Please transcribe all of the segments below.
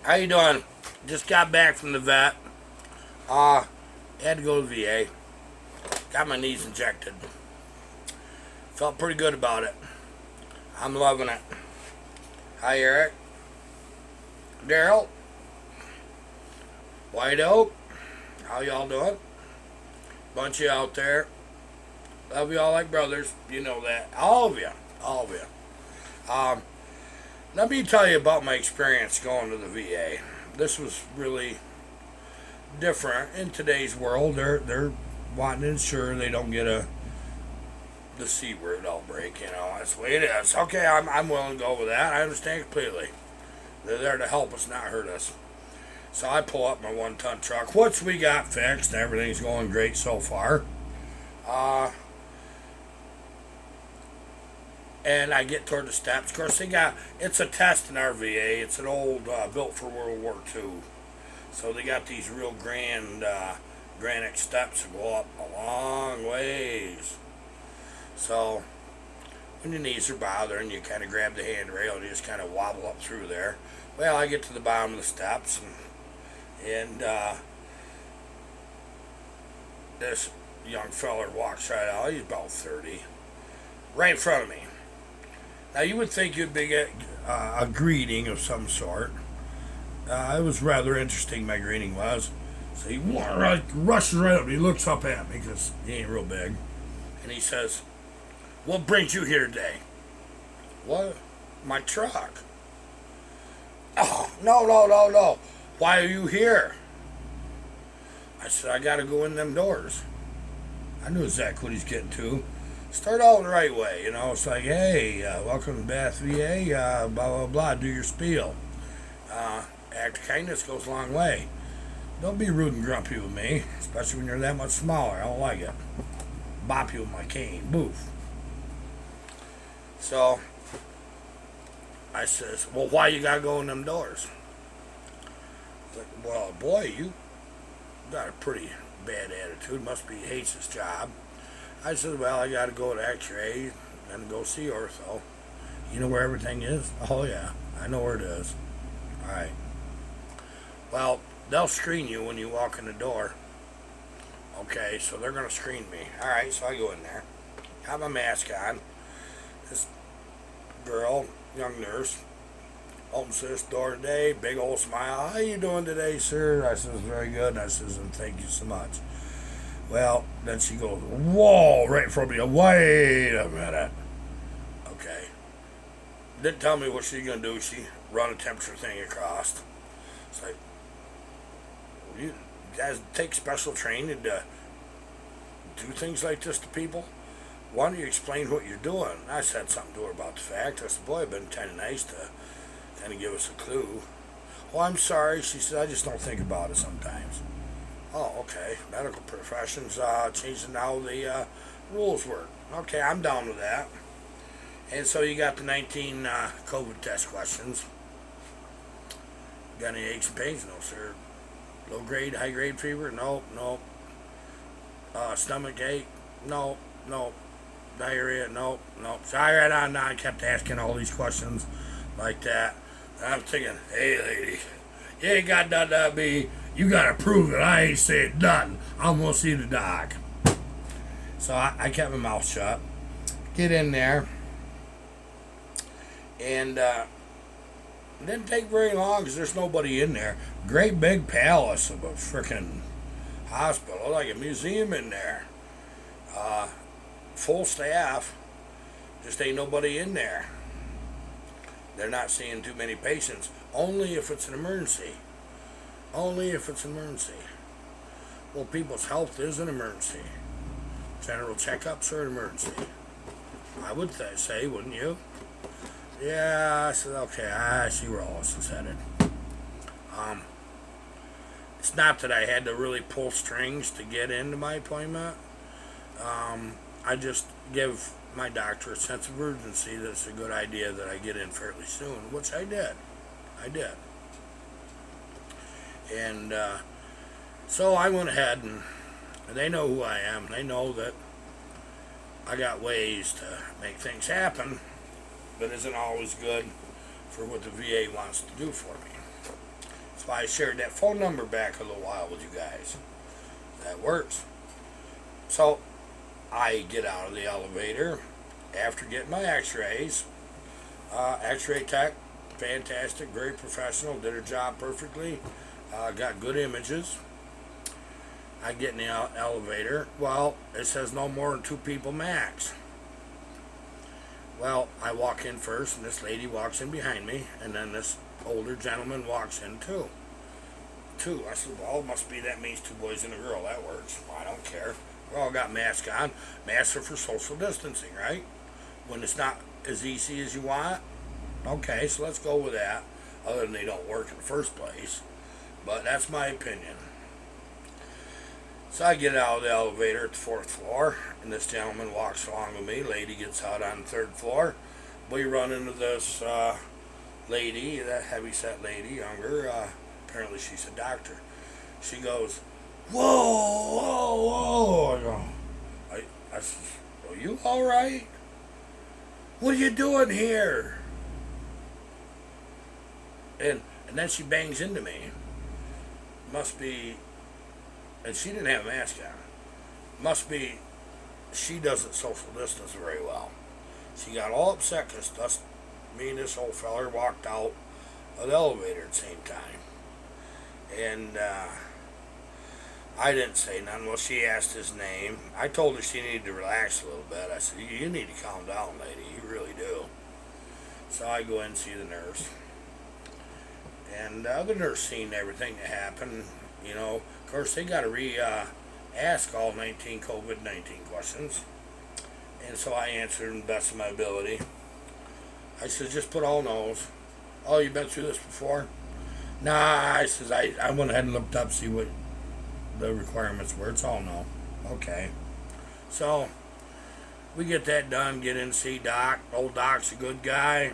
How you doing? Just got back from the vet. Uh, Had to go to the VA. Got my knees injected. Felt pretty good about it. I'm loving it. Hi, Eric. Daryl. White Oak. How y'all doing? Bunch of you out there. Love y'all like brothers. You know that. All of you. All of you. Let me tell you about my experience going to the VA. This was really different in today's world. They're wanting to ensure they don't get the C word outbreak. You know, that's the way it is. Okay, I'm willing to go with that. I understand completely. They're there to help us, not hurt us. So I pull up my 1-ton truck, which we got fixed. Everything's going great so far. And I get toward the steps. Of course, it's a test in our VA. It's an old, built for World War II. So they got these real grand granite steps that go up a long ways. So when your knees are bothering, you kind of grab the handrail and you just kind of wobble up through there. Well, I get to the bottom of the steps and this young feller walks right out. He's about 30, right in front of me. Now you would think you'd be a greeting of some sort. It was rather interesting. My greeting was. So he rushes right up. He looks up at me because he ain't real big, and he says, "What brings you here today?" "What? My truck." "Oh, no. Why are you here?" I said, "I gotta go in them doors." I knew exactly what he's getting to. Start out the right way, you know. It's like, hey, welcome to Bath VA, blah, blah, blah, do your spiel. Act of kindness goes a long way. Don't be rude and grumpy with me, especially when you're that much smaller. I don't like it. Bop you with my cane. Boof. So, I says, well, why you gotta go in them doors? It's like, well, boy, you got a pretty bad attitude. Must be he hates his job. I said, well, I got to go to x-ray and go see ortho. You know where everything is? Oh, yeah. I know where it is. All right. Well, they'll screen you when you walk in the door. Okay, so they're going to screen me. All right, so I go in there. Have my mask on. This girl, young nurse, opens this door today. Big old smile. How you doing today, sir? I says, very good. And I says, and thank you so much. Well, then she goes, whoa, right in front of me. Wait a minute. Okay. Didn't tell me what she's going to do. She run a temperature thing across. It's like, you guys take special training to do things like this to people? Why don't you explain what you're doing? I said something to her about the fact. I said, boy, I've been kind of nice to kind of give us a clue. Oh, I'm sorry. She said, I just don't think about it sometimes. Oh, okay. Medical professions changing how the rules work. Okay, I'm down with that. And so you got the 19 COVID test questions. Got any aches and pains? No, sir. Low grade, high grade fever? No. Stomach ache? No. Diarrhea? No. So I read on and I kept asking all these questions like that. And I'm thinking, hey, lady, you ain't got nothing to me. You gotta prove it. I ain't saying nothing. I'm gonna see the doc. So I kept my mouth shut. Get in there. And it didn't take very long because there's nobody in there. Great big palace of a freaking hospital, like a museum in there. Full staff. Just ain't nobody in there. They're not seeing too many patients. Only if it's an emergency. Only if it's an emergency. Well, people's health is an emergency. General checkups are an emergency. I would say, wouldn't you? Yeah, I said, okay, I see where all this is headed. It's not that I had to really pull strings to get into my appointment. I just give my doctor a sense of urgency that it's a good idea that I get in fairly soon, which I did. And so I went ahead and they know who I am. They know that I got ways to make things happen, but isn't always good for what the VA wants to do for me. That's why I shared that phone number back a little while with you guys. That works. So I get out of the elevator after getting my x-rays. X-ray tech, fantastic, very professional, did her job perfectly, got good images. I get in the elevator. Well, it says no more than 2 people max. Well, I walk in first, and this lady walks in behind me, and then this older gentleman walks in too. 2. I said, well, it must be that means 2 boys and a girl. That works. Well, I don't care. We all got masks on. Masks are for social distancing, right? When it's not as easy as you want. Okay, so let's go with that. Other than they don't work in the first place. But that's my opinion. So I get out of the elevator at the 4th floor, and this gentleman walks along with me. Lady gets out on the 3rd floor. We run into this lady, that heavy-set lady, younger. Apparently she's a doctor. She goes, whoa, whoa, whoa. I go, I said, are you all right? What are you doing here? And then she bangs into me. Must be, and she didn't have a mask on. Must be she doesn't social distance very well. She got all upset because me and this old feller walked out of the elevator at the same time. And I didn't say nothing. Well, she asked his name. I told her she needed to relax a little bit. I said, you need to calm down, lady. You really do. So I go in and see the nurse. And the nurse seen everything that happened. You know, of course, they got to ask all 19 COVID-19 questions. And so I answered in the best of my ability. I said, just put all no's. Oh, you've been through this before? Nah, I says, I went ahead and looked up, see what the requirements were. It's all no. Okay. So, we get that done, get in to see Doc. Old Doc's a good guy.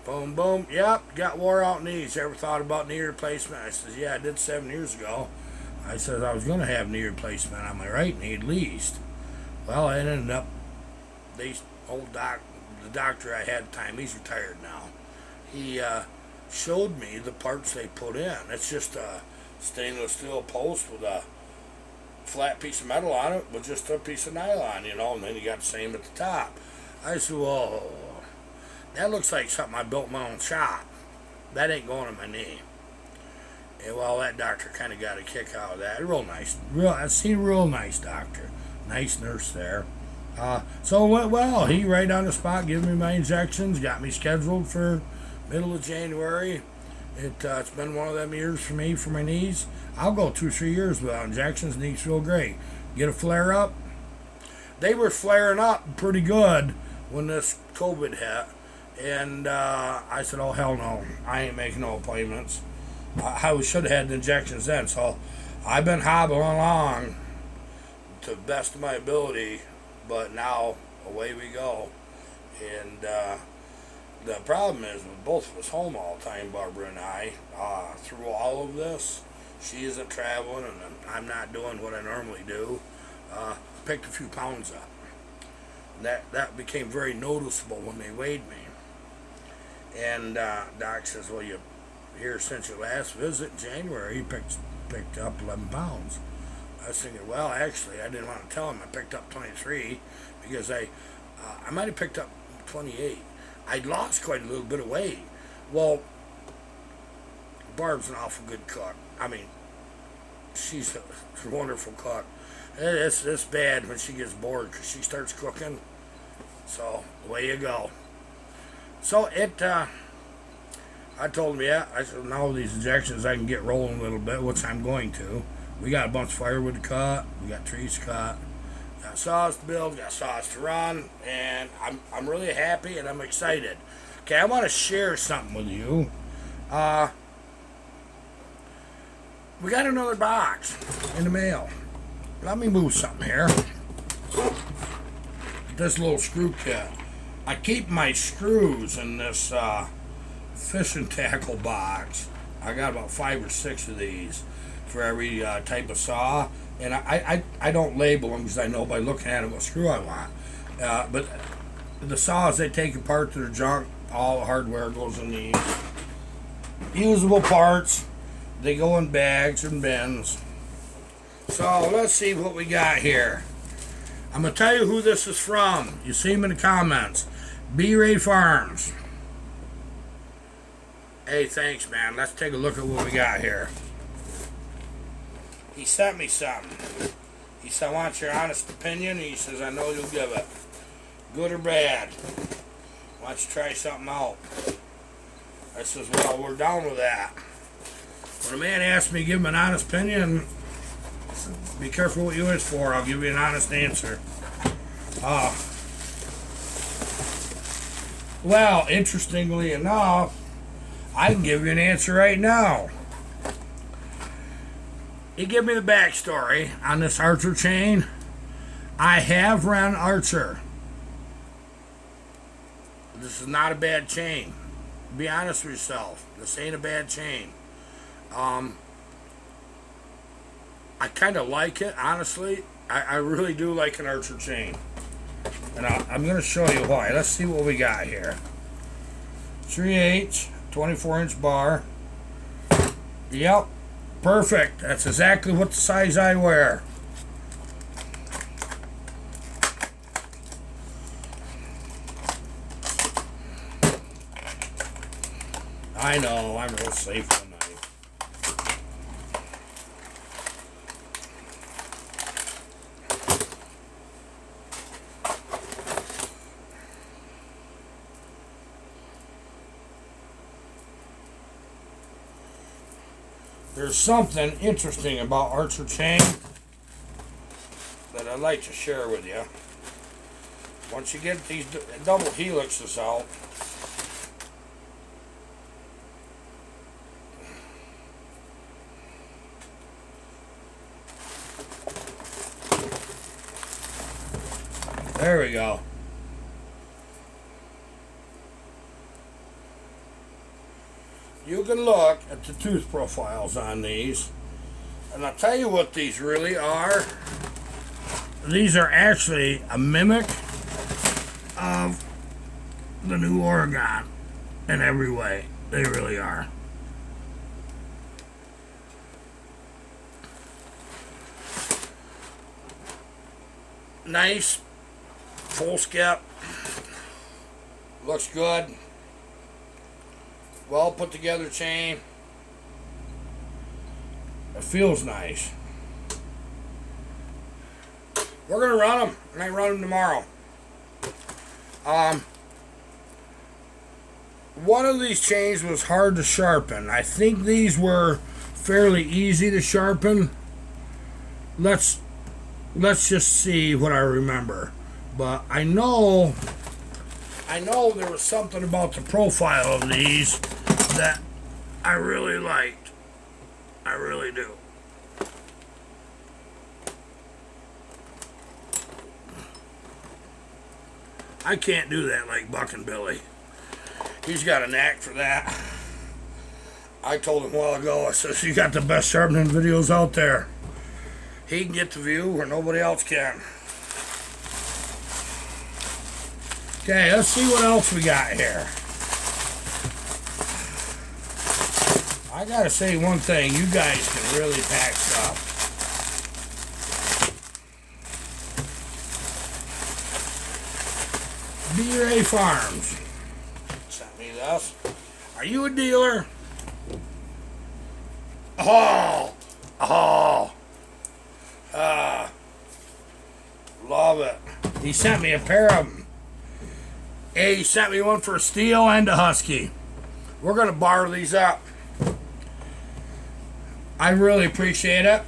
Boom, boom. Yep, got wore out knees. Ever thought about knee replacement? I says, yeah, I did 7 years ago. I says, I was going to have knee replacement on my right knee at least. Well, I ended up, the doctor I had at the time, he's retired now. He showed me the parts they put in. It's just a stainless steel post with a flat piece of metal on it with just a piece of nylon, you know, and then you got the same at the top. I said, well, that looks like something I built in my own shop. That ain't going in my knee. And well, that doctor kind of got a kick out of that. Real nice. I seen a real nice doctor. Nice nurse there. So it went well. He right on the spot gave me my injections, got me scheduled for middle of January. It's been one of them years for me for my knees. I'll go 2-3 years without injections. Knees feel great. Get a flare up. They were flaring up pretty good when this COVID hit. And I said, oh, hell no. I ain't making no appointments. I should have had the injections then. So I've been hobbling along to the best of my ability. But now, away we go. And the problem is, with both of us home all the time, Barbara and I, through all of this, she isn't traveling and I'm not doing what I normally do. Picked a few pounds up. That became very noticeable when they weighed me. And Doc says, well, you here since your last visit in January, you picked up 11 pounds. I was thinking, well, actually, I didn't want to tell him I picked up 23 because I might have picked up 28. I'd lost quite a little bit of weight. Well, Barb's an awful good cook. I mean, she's a wonderful cook. It's bad when she gets bored because she starts cooking. So, away you go. So, I told him, yeah, I said, now with these injections, I can get rolling a little bit, which I'm going to. We got a bunch of firewood to cut. We got trees to cut. Got saws to build. Got saws to run. And I'm really happy and I'm excited. Okay, I want to share something with you. We got another box in the mail. Let me move something here. This little screw kit. I keep my screws in this fishing tackle box. I got about 5 or 6 of these for every type of saw, and I don't label them because I know by looking at them what screw I want. But the saws, they take apart to their junk. All the hardware goes in these. Usable parts. They go in bags and bins. So let's see what we got here. I'm going to tell you who this is from. You see him in the comments. B-Ray Farms. Hey, thanks, man. Let's take a look at what we got here. He sent me something. He said, I want your honest opinion. He says, I know you'll give it. Good or bad. Why don't you try something out? I says, well, we're down with that. When a man asks me to give him an honest opinion, be careful what you wish for. I'll give you an honest answer. Well, interestingly enough, I can give you an answer right now. He gave me the backstory on this Archer chain. I have run Archer. This is not a bad chain. Be honest with yourself. This ain't a bad chain. I kind of like it, honestly. I really do like an Archer chain. And I'm going to show you why. Let's see what we got here. 3/8, 24-inch bar. Yep, perfect. That's exactly what the size I wear. I know, I'm real safe tonight. There's something interesting about Archer chain that I'd like to share with you. Once you get these double helixes out, there we go. You can look at the tooth profiles on these, and I'll tell you what these really are. These are actually a mimic of the new Oregon in every way. They really are. Nice, full skip, looks good. Well put together chain. It feels nice. We're gonna run them. I might run them tomorrow. One of these chains was hard to sharpen. I think these were fairly easy to sharpen. Let's just see what I remember. But I know there was something about the profile of these that I really liked. I really do. I can't do that like Buck and Billy. He's got a knack for that. I told him a while ago, I said, you got the best sharpening videos out there. He can get the view where nobody else can. Okay, let's see what else we got here. I gotta say one thing, you guys can really pack stuff. B-Ray Farms sent me this. Are you a dealer? Love it. He sent me a pair of them. Hey, he sent me one for a steel and a husky. We're gonna bar these up. I really appreciate it.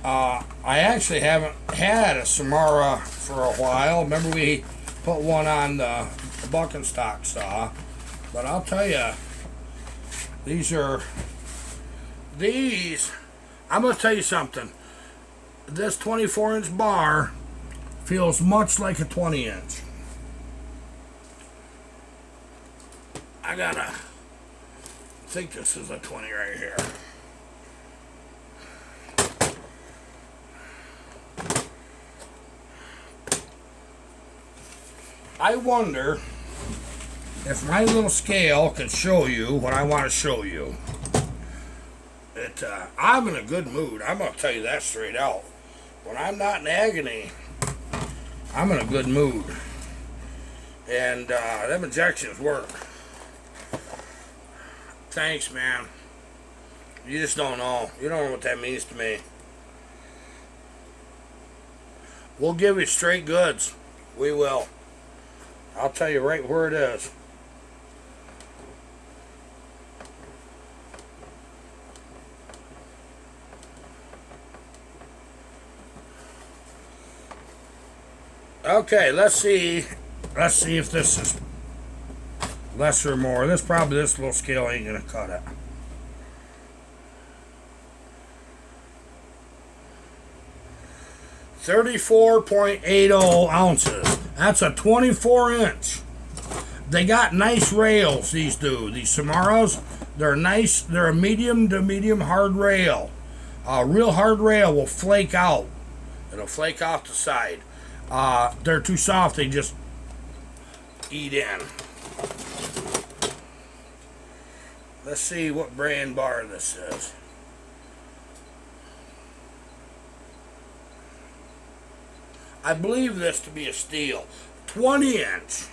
I actually haven't had a Samara for a while. Remember we put one on the buck and stock saw. But I'll tell you, I'm going to tell you something. This 24-inch bar feels much like a 20-inch. I think this is a 20 right here. I wonder if my little scale could show you what I want to show you. I'm in a good mood. I'm going to tell you that straight out. When I'm not in agony, I'm in a good mood. And them injections work. Thanks, man. You just don't know. You don't know what that means to me. We'll give you straight goods. We will. I'll tell you right where it is. Okay, let's see. Let's see if this is less or more. This little scale ain't gonna cut it. .30 ounces. That's a 24-inch. They got nice rails. These Samaras. They're nice. They're a medium to medium hard rail. A real hard rail will flake out. It'll flake off the side. They're too soft. They just eat in. Let's see what brand bar this is. I believe this to be a steel. 20-inch.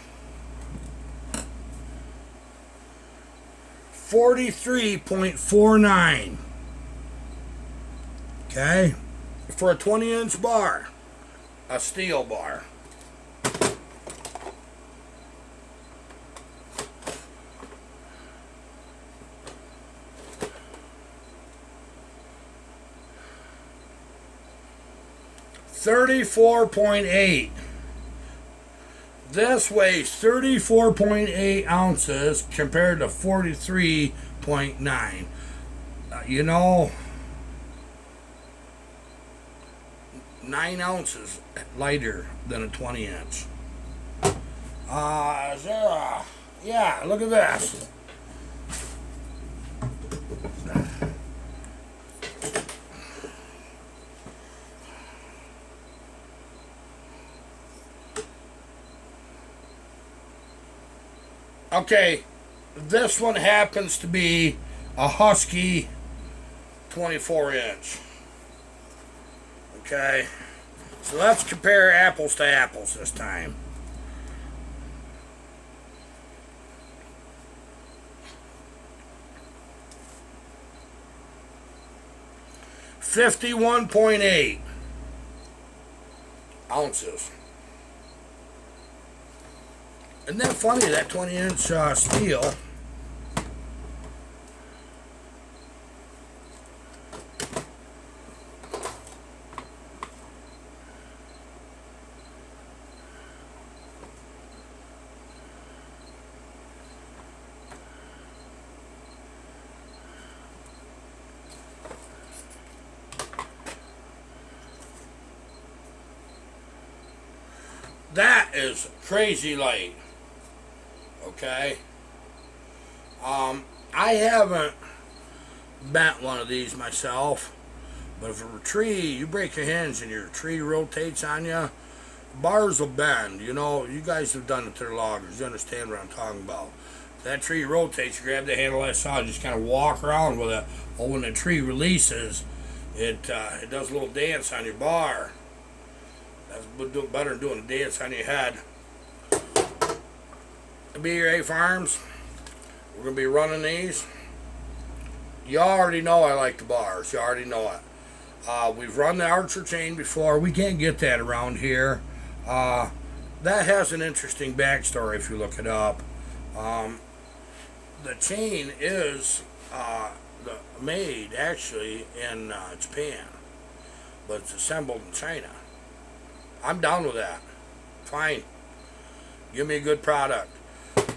43.49. Okay? For a 20-inch bar. A steel bar. .34.8. This weighs 34.8 ounces compared to 43.9. You know, 9 ounces lighter than a 20-inch. Yeah, look at this. Okay, this one happens to be a Husky 24-inch. Okay, so let's compare apples to apples this time. .51 ounces. Isn't that funny, that 20-inch steel? That is crazy light. Okay. I haven't bent one of these myself, but if a tree, you break your hinge and your tree rotates on you, bars will bend. You know, you guys have done it to the loggers. You understand what I'm talking about. If that tree rotates, you grab the handle of that saw, just kind of walk around with it. Well, when the tree releases, it does a little dance on your bar. That's better than doing a dance on your head. B.A. Farms, we're going to be running these. You already know I like the bars. You already know it. We've run the Archer chain before. We can't get that around here. That has an interesting backstory if you look it up. The chain is made actually in Japan, but it's assembled in China. I'm down with that. Fine. Give me a good product.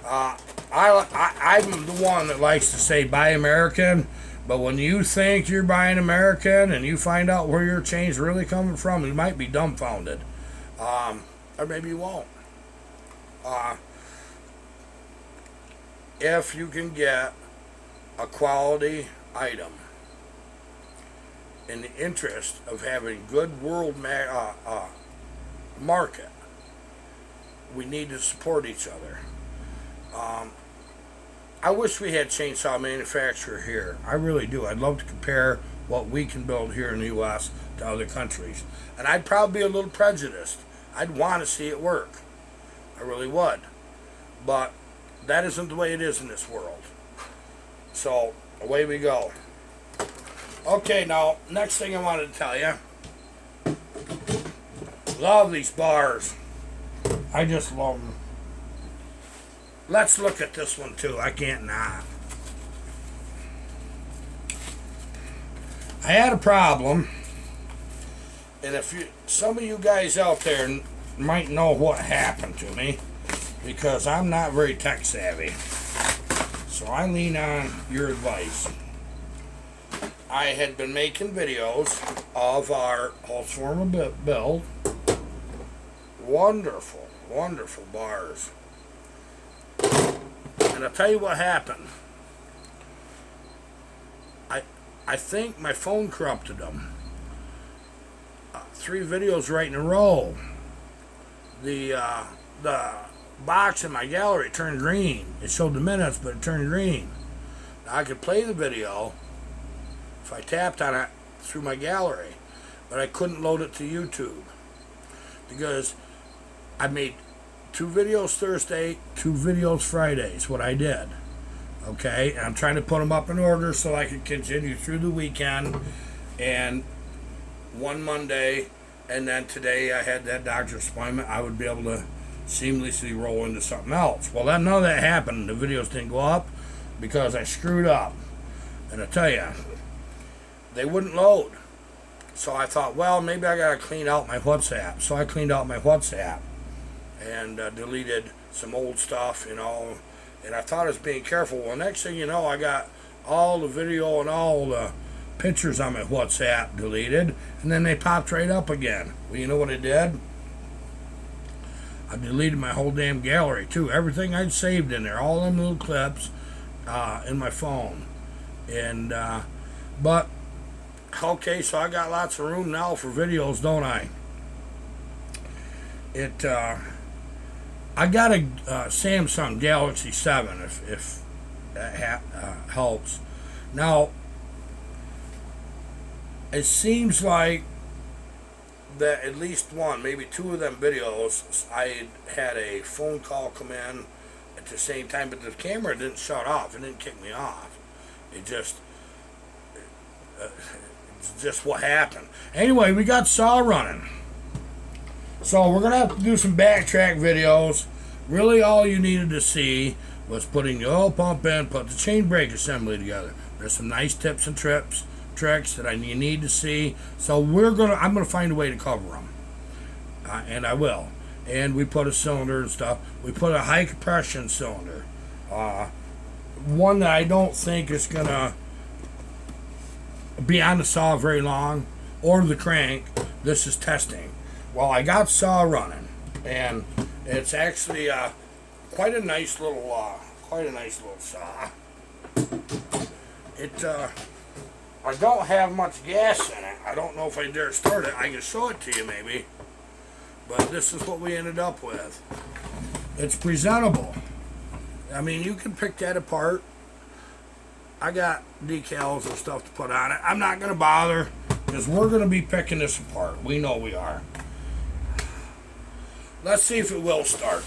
I'm the one that likes to say buy American, but when you think you're buying American and you find out where your chain's really coming from, you might be dumbfounded. Or maybe you won't. If you can get a quality item in the interest of having good world market, we need to support each other. I wish we had chainsaw manufacturer here. I really do. I'd love to compare what we can build here in the U.S. to other countries. And I'd probably be a little prejudiced. I'd want to see it work. I really would. But that isn't the way it is in this world. So, away we go. Okay, now, next thing I wanted to tell you. Love these bars. I just love them. Let's look at this one too. I can't not. I had a problem, and some of you guys out there might know what happened to me, because I'm not very tech savvy. So I lean on your advice. I had been making videos of our Holzformer build. Wonderful, wonderful bars. And I'll tell you what happened. I think my phone corrupted them. 3 videos right in a row. The box in my gallery turned green. It showed the minutes, but it turned green. Now, I could play the video if I tapped on it through my gallery, but I couldn't load it to YouTube because I made 2 videos Thursday, 2 videos Friday is what I did. Okay, and I'm trying to put them up in order so I can continue through the weekend, and one Monday, and then today I had that doctor's appointment. I would be able to seamlessly roll into something else. Well, then none of that happened. The videos didn't go up because I screwed up. And I tell you, they wouldn't load. So I thought, well, maybe I gotta clean out my WhatsApp. So I cleaned out my WhatsApp and deleted some old stuff, and I thought I was being careful. Well, next thing you know, I got all the video and all the pictures on my WhatsApp deleted, and then they popped right up again. Well, you know what I did? I deleted my whole damn gallery too. Everything I'd saved in there, all them little clips in my phone. And but okay, so I got lots of room now for videos, don't I? I got a Samsung Galaxy 7, if that helps. Now, it seems like that at least one, maybe 2 of them videos, I had a phone call come in at the same time, but the camera didn't shut off. It didn't kick me off. It's just what happened. Anyway, we got saw running. So we're going to have to do some backtrack videos. Really all you needed to see was putting the oil pump in, put the chain brake assembly together. There's some nice tips and tricks that you need to see. So I'm going to find a way to cover them. And I will. And we put a cylinder and stuff. We put a high compression cylinder. One that I don't think is going to be on the saw very long, or the crank. This is testing. Well, I got saw running, and it's actually quite a nice little saw. I don't have much gas in it. I don't know if I dare start it. I can show it to you maybe, but this is what we ended up with. It's presentable. I mean, you can pick that apart. I got decals and stuff to put on it. I'm not going to bother, because we're going to be picking this apart. We know we are. Let's see if it will start.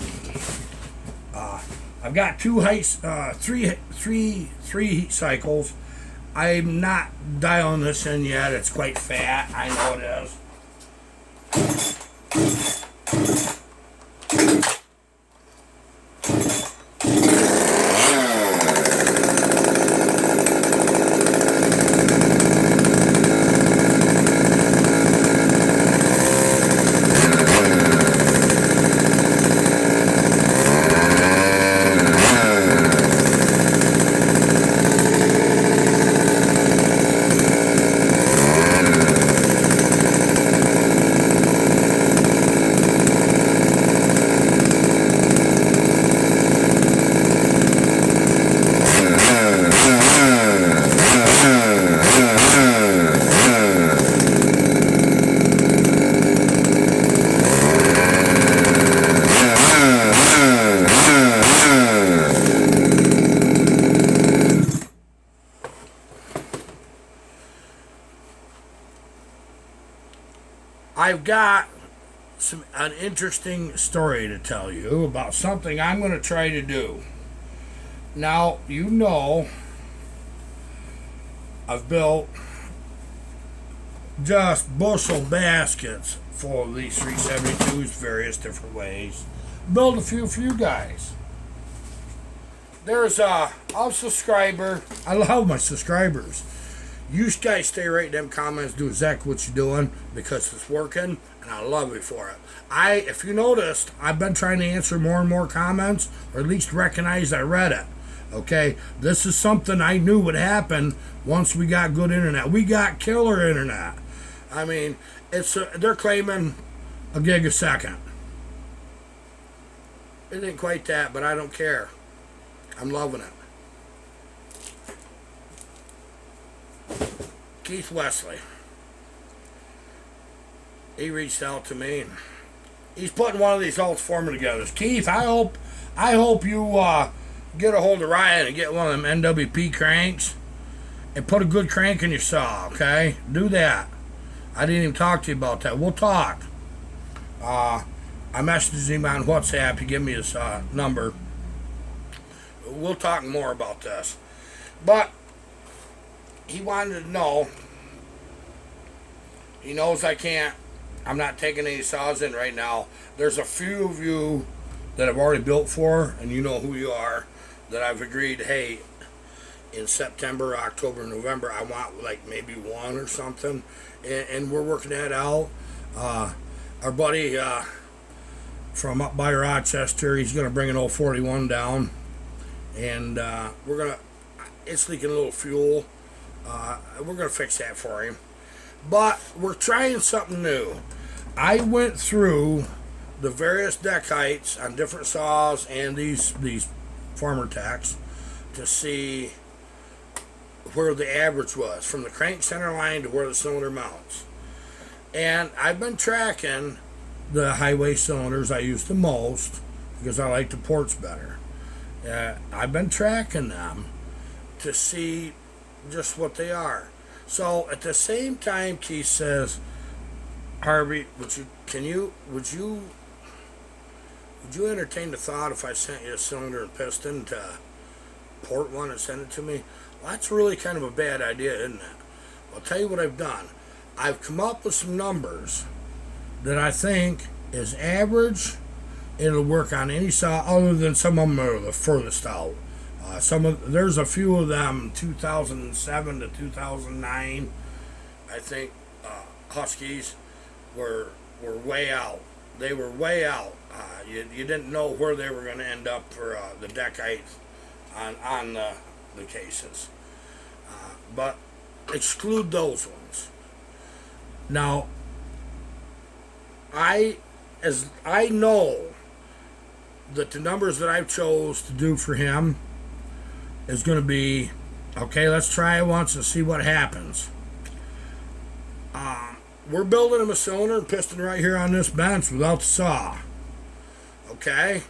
I've got three heat cycles. I'm not dialing this in yet. It's quite fat. I know it is. I've got an interesting story to tell you about something I'm going to try to do. Now, you know, I've built just bushel baskets full of these 372s various different ways. Build a few for you guys. There's a subscriber. I love my subscribers. You guys stay right in them comments, do exactly what you're doing because it's working, and I love you for it. If you noticed, I've been trying to answer more and more comments, or at least recognize I read it. Okay, this is something I knew would happen once we got good internet. We got killer internet. I mean, they're claiming a gig a second. It ain't quite that, but I don't care. I'm loving it. Keith Wesley. He reached out to me and he's putting one of these alts for me together. Keith, I hope you get a hold of Ryan and get one of them NWP cranks and put a good crank in your saw, okay? Do that. I didn't even talk to you about that. We'll talk. I messaged him on WhatsApp. He gave me his number. We'll talk more about this. But he wanted to know. He knows I'm not taking any saws in right now. There's a few of you that I've already built for, and you know who you are, that I've agreed, hey, in September, October, November, I want like maybe one or something. And we're working that out. Our buddy from up by Rochester, he's going to bring an old 41 down. And it's leaking a little fuel. We're going to fix that for him. But we're trying something new. I went through the various deck heights on different saws and these Farmertecs to see where the average was from the crank center line to where the cylinder mounts. And I've been tracking the highway cylinders I use the most because I like the ports better. I've been tracking them to see just what they are. So at the same time, Keith says, Harvey, would you entertain the thought if I sent you a cylinder and piston to port one and send it to me? Well, that's really kind of a bad idea, isn't it? I'll tell you what I've done. I've come up with some numbers that I think is average. It'll work on any saw other than some of them are the furthest out. There's a few of them 2007 to 2009. I think Huskies were way out. They were way out. You didn't know where they were going to end up for the deck height on the cases. But exclude those ones. Now, I know that the numbers that I chose to do for him is going to be, okay, let's try it once and see what happens. We're building him a cylinder and piston right here on this bench without the saw. Okay?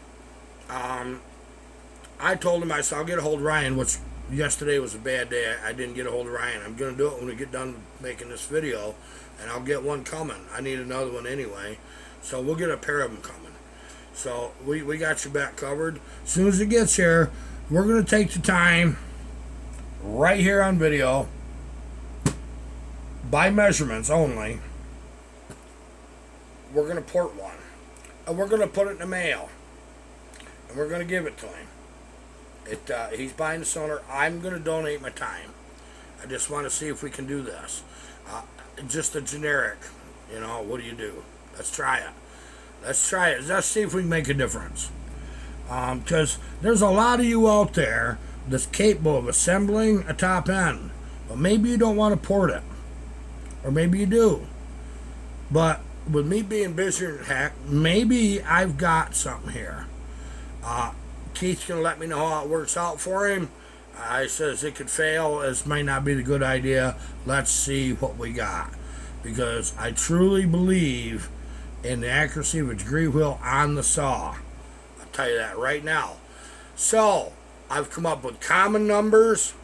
I told him, I said, I'll get a hold of Ryan, which yesterday was a bad day. I didn't get a hold of Ryan. I'm going to do it when we get done making this video, and I'll get one coming. I need another one anyway. So we'll get a pair of them coming. So we got your back covered. As soon as it gets here, we're going to take the time right here on video, by measurements only. We're going to port one. And we're going to put it in the mail. And we're going to give it to him. He's buying the cylinder. I'm going to donate my time. I just want to see if we can do this. Just a generic, what do you do? Let's try it. Let's see if we can make a difference. Because there's a lot of you out there that's capable of assembling a top end. But maybe you don't want to port it. Or maybe you do. But with me being busier than heck, maybe I've got something here. Keith's going to let me know how it works out for him. I says it could fail. This might not be the good idea. Let's see what we got. Because I truly believe in the accuracy of a degree wheel on the saw. I'll tell you that right now. So, I've come up with common numbers.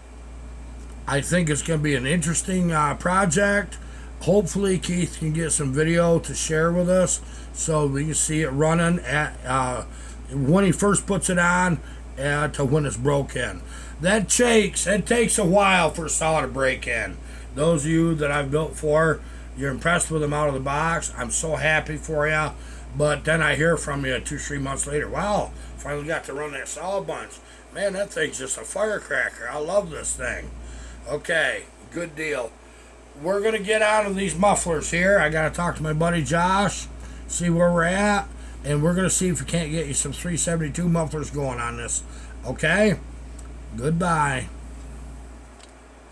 I think it's going to be an interesting project. Hopefully Keith can get some video to share with us so we can see it running at when he first puts it on to when it's broken. That takes a while for a saw to break in. Those of you that I've built for, you're impressed with them out of the box. I'm so happy for you. But then I hear from you 2-3 months later, wow, finally got to run that saw a bunch. Man, that thing's just a firecracker. I love this thing. Okay, good deal. We're going to get out of these mufflers here. I got to talk to my buddy Josh, see where we're at, and we're going to see if we can't get you some 372 mufflers going on this. Okay? Goodbye.